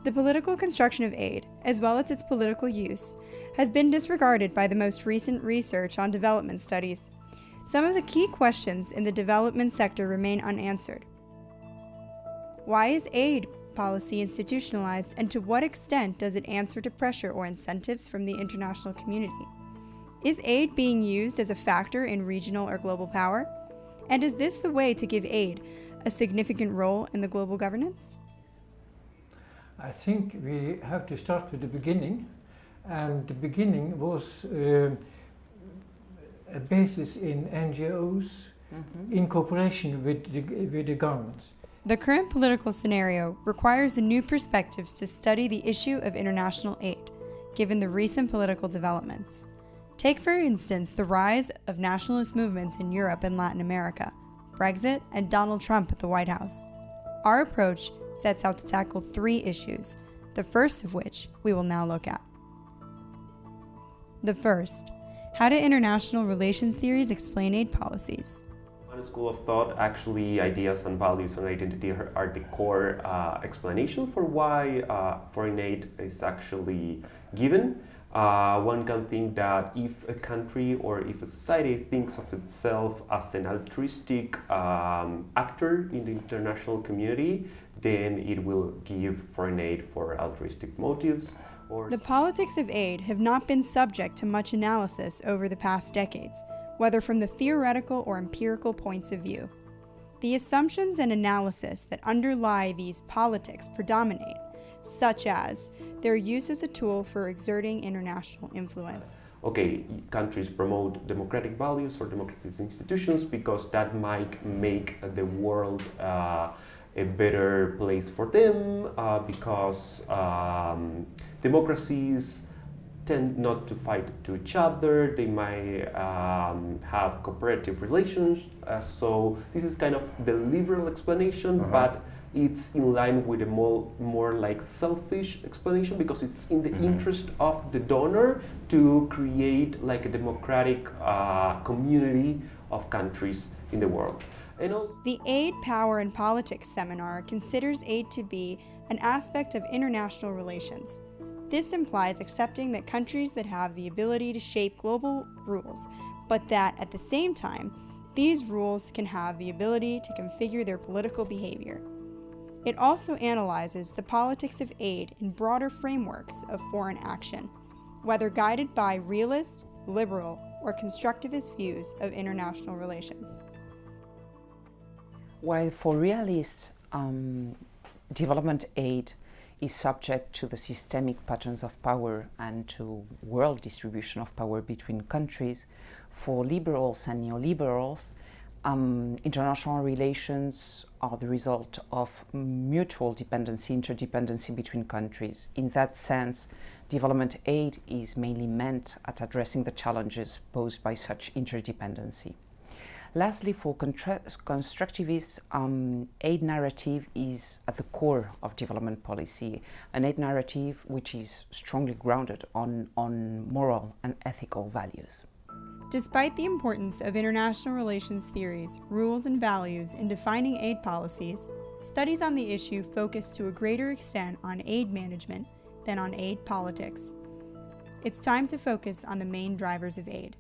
The political construction of aid, as well as its political use, has been disregarded by the most recent research on development studies. Some of the key questions in the development sector remain unanswered. Why is aid policy institutionalized, and to what extent does it answer to pressure or incentives from the international community? Is aid being used as a factor in regional or global power? And is this the way to give aid a significant role in the global governance? I think we have to start with the beginning, and the beginning was a basis in NGOs in cooperation with the governments. The current political scenario requires a new perspectives to study the issue of international aid, given the recent political developments. Take, for instance, the rise of nationalist movements in Europe and Latin America, Brexit, and Donald Trump at the White House. Our approach sets out to tackle 3 issues, the first of which we will now look at. The first, how do international relations theories explain aid policies? One school of thought, actually, ideas and values and identity are the core explanation for why foreign aid is actually given. One can think that if a country or if a society thinks of itself as an altruistic actor in the international community, then it will give foreign aid for altruistic motives. The politics of aid have not been subject to much analysis over the past decades, whether from the theoretical or empirical points of view. The assumptions and analysis that underlie these politics predominate, such as their use as a tool for exerting international influence. Okay, countries promote democratic values or democratic institutions because that might make the world a better place for them, because democracies tend not to fight to each other, they might have cooperative relations, so this is kind of the liberal explanation, but it's in line with a more like selfish explanation because it's in the interest of the donor to create like a democratic community of countries in the world. The Aid, Power, and Politics seminar considers aid to be an aspect of international relations. This implies accepting that countries that have the ability to shape global rules, but that at the same time, these rules can have the ability to configure their political behavior. It also analyzes the politics of aid in broader frameworks of foreign action, whether guided by realist, liberal, or constructivist views of international relations. While for realists, development aid is subject to the systemic patterns of power and to world distribution of power between countries, for liberals and neoliberals, international relations are the result of mutual dependency, interdependency between countries. In that sense, development aid is mainly meant at addressing the challenges posed by such interdependency. Lastly, for constructivists, aid narrative is at the core of development policy, an aid narrative which is strongly grounded on moral and ethical values. Despite the importance of international relations theories, rules, and values in defining aid policies, studies on the issue focus to a greater extent on aid management than on aid politics. It's time to focus on the main drivers of aid.